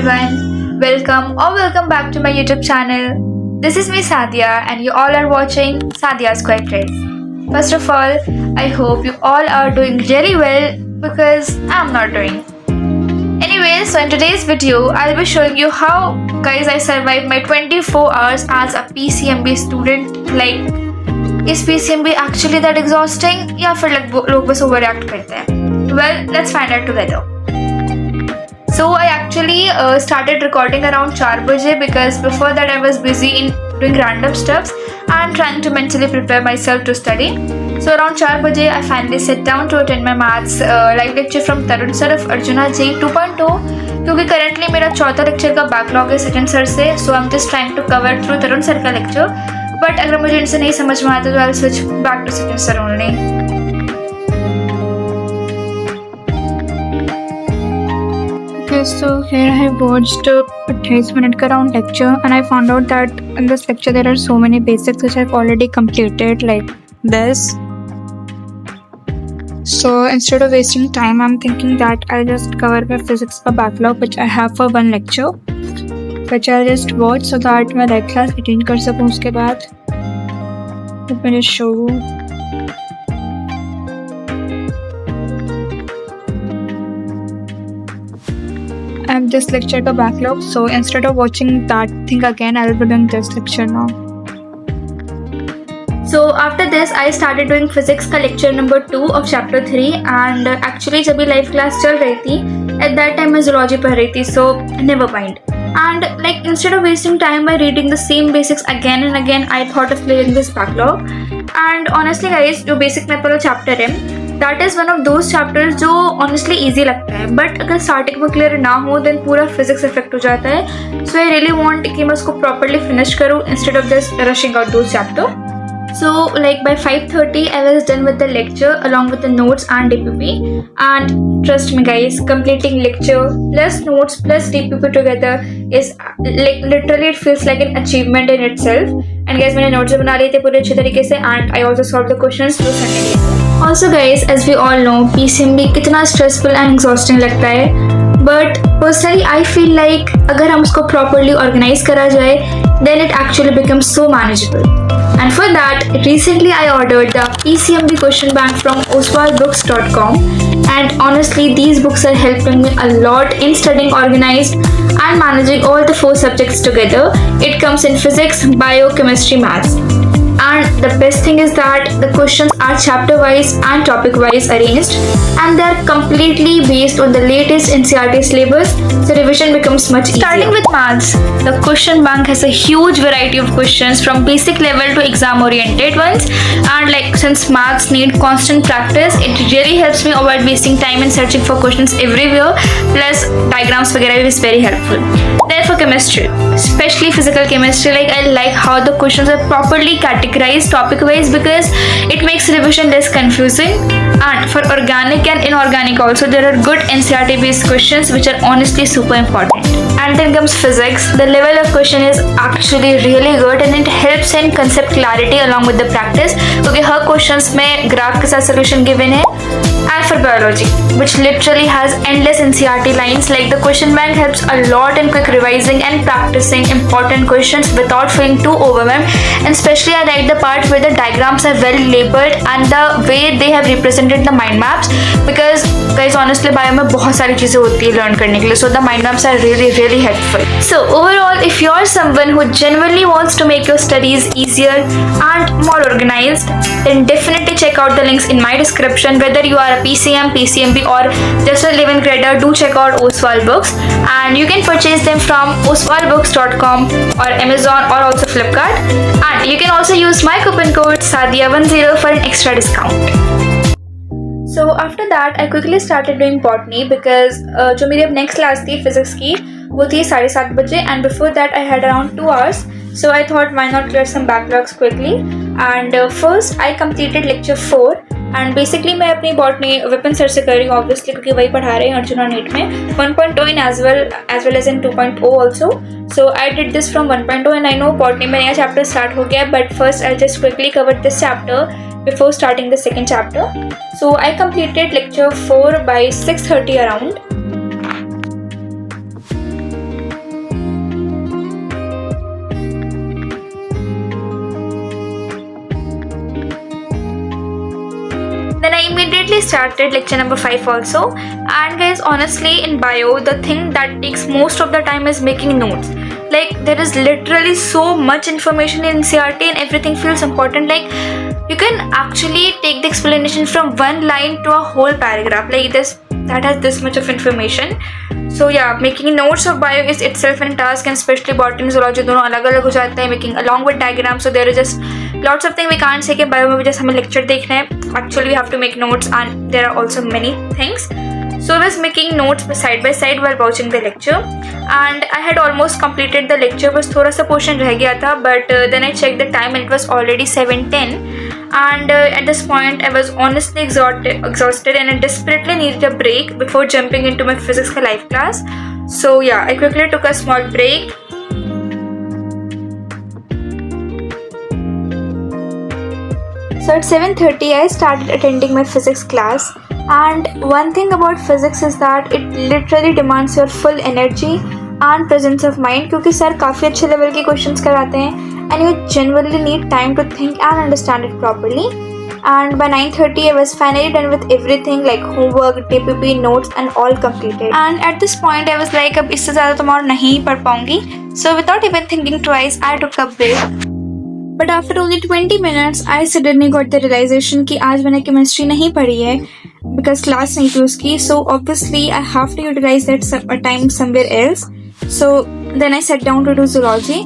everyone. Welcome back to my YouTube channel. This is me Sadia and you all are watching Sadia's Quiet Trace. First of all, I hope you all are doing really well because I'm not doing. Anyway, so in today's video, I'll be showing you how guys I survived my 24 hours as a PCMB student. Like, is PCMB actually that exhausting? या फिर लोग बस overreact करते हैं? Well, let's find out together. So I actually started recording around 4 baje because before that I was busy in doing random stuffs and trying to mentally prepare myself to study. So around 4 baje I finally sat down to attend my maths live lecture from Tarun sir of Arjuna J 2.0 क्योंकि currently मेरा चौथा lecture का backlog है second sir से, so I'm just trying to cover through Tarun sir का lecture. But अगर मुझे इनसे नहीं समझ में आता तो I'll switch back to second sir only. Okay, so here I have watched a 28-minute round lecture and I found out that in this lecture there are so many basics which I've already completed, like this. So instead of wasting time, I'm thinking that I'll just cover my physics backlog which I have for one lecture, which I'll just watch so that मैं live class attend कर सकूँ उसके बाद. Let me just show you. I have this lecture का backlog, so instead of watching that thing again, I will be doing this lecture now. So after this, I started doing physics का lecture number 2 of chapter 3 and actually जब भी live class चल रही थी, at that time मैं zoology पढ़ रही थी, so never mind. And like instead of wasting time by reading the same basics again and again, I thought of clearing this backlog. And honestly guys, जो basic math वाला chapter है, that is one of those chapters जो honestly easy लगता है, but अगर starting में clear ना हो then पूरा physics affect हो जाता है. So I really want कि मैं उसको properly finish करूँ instead of just rushing out those chapter. So like by 5:30 I was done with the lecture along with the notes and DPP, and trust me guys, completing lecture plus notes plus DPP together is like literally it feels like an achievement in itself. And guys मैंने notes बना लिए थे पूरे अच्छे तरीके से and I also solved the questions जो sir ने दिए. Also guys, as we all know, PCMB कितना stressful and exhausting लगता है, but personally I feel like अगर हम उसको properly organize करा जाए then it actually becomes so manageable. And for that, recently I ordered the PCMB question bank from oswaldbooks.com, and honestly these books are helping me a lot in studying organized and managing all the 4 subjects together. It comes in physics, bio, chemistry, maths. And the best thing is that the questions are chapter wise and topic wise arranged, and they are completely based on the latest NCERT syllabus, so revision becomes much easier. Starting with maths, the question bank has a huge variety of questions from basic level to exam oriented ones, and like since maths need constant practice, it really helps me avoid wasting time in searching for questions everywhere, plus diagrams वगैरह is very helpful. Then for chemistry, especially physical chemistry, like I like how the questions are properly categorized topic wise because it makes revision less confusing. And for organic and inorganic also, there are good NCERT based questions which are honestly super important. And then comes physics. The level of question is actually really good and it helps in concept clarity along with the practice क्योंकि हर questions में graph के साथ solution given है. And for biology, which literally has endless NCERT lines, like the question bank helps a lot in quick revising and practicing important questions without feeling too overwhelmed. And especially I like the part where the diagrams are well labeled and the way they have represented the mind maps, because guys honestly bio में बहुत सारी चीजें होती है learn करने के लिए, so the mind maps are really helpful. So overall, if you are someone who genuinely wants to make your studies easier and more organized, then definitely check out the links in my description. Whether you are a PCM, PCMB or just a 11th grader, do check out Oswald Books, and you can purchase them from oswaldbooks.com or Amazon or also Flipkart, and you can also use my coupon code SADIA10 for an extra discount. So after that I quickly started doing botany because जो मेरी अब next class थी physics की वो थी 7:30 बजे, and before that I had around 2 hours, so I thought why not clear some backlogs quickly. And first I completed lecture 4, and basically मैं अपनी botany विपिन सर से कर रही हूँ obviously क्योंकि वही पढ़ा रहे हैं अर्जुना नीट में 1.0 in as well as in 2.0 also. So I did this from 1.0 and I know botany में नया chapter start हो गया, but first I'll just quickly cover this chapter before starting the second chapter. So I completed lecture 4 by 6:30 around. immediately started lecture number 5 also. And guys, honestly, in bio, the thing that takes most of the time is making notes. Like, there is literally so much information in CRT and everything feels important. Like, you can actually take the explanation from one line to a whole paragraph. Like, this that has this much of information. So yeah, making notes of bio is itself a task, and especially botany and zoology दोनों अलग अलग हो जाते हैं, making along with diagrams. So there is just lots of things we can't say कि bio में भी just हमें lecture देखना है. Actually we have to make notes, and there are also many things. So I was making notes side by side while watching the lecture, and I had almost completed the lecture. बस थोड़ा सा portion रह गया था, but then I checked the time and it was already 7:10. And at this point I was honestly exhausted and I desperately needed a break before jumping into my physics live class. So yeah, I quickly took a small break. So at 7:30 I started attending my physics class, and one thing about physics is that it literally demands your full energy and presence of mind, क्योंकि sir काफ़ी अच्छे level के questions कराते हैं and you genuinely need time to think and understand it properly. And by 9:30 I was finally done with everything, like homework, DPP, notes and all completed. And at this point I was like, अब इससे ज़्यादा तो मैं और नहीं पढ़ पाऊँगी. So without even thinking twice, I took a break. But after only 20 minutes, I suddenly got the realization कि आज मैंने chemistry नहीं पढ़ी है because class नहीं थी उसकी. So obviously I have to utilize that time somewhere else. So then I sat down to do zoology.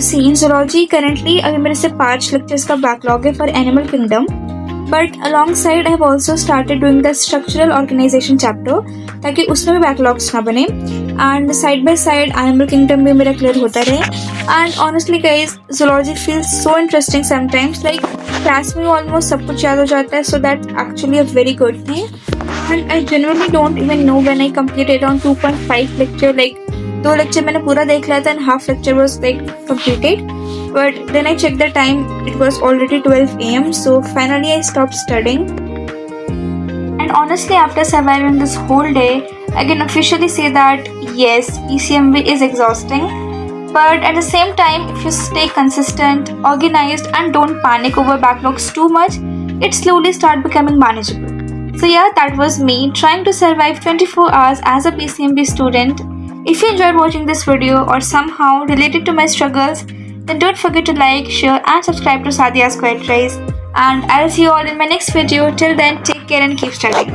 See, in zoology currently अभी मेरे से 5 lectures का backlog है for animal kingdom. But alongside I have also started doing the structural organization chapter ताकि उसमें भी backlogs ना बने. And side by side animal kingdom भी मेरा clear होता रहे. And honestly guys, zoology feels so interesting sometimes. Like class में almost सब कुछ याद हो जाता है, so that's actually a very good thing. And I genuinely don't even know when I completed on 2.5 lecture. Like 2 lecture मैंने पूरा देख लिया था and half lecture was like completed. But then I checked the time, it was already 12 AM. So finally I stopped studying. And honestly, after surviving this whole day, I can officially say that yes, PCMB is exhausting. But at the same time, if you stay consistent, organized and don't panic over backlogs too much, it slowly start becoming manageable. So yeah, that was me trying to survive 24 hours as a PCMB student. If you enjoyed watching this video or somehow related to my struggles, then don't forget to like, share and subscribe to Sadia's Quiet Rise. And I'll see you all in my next video. Till then, take care and keep studying.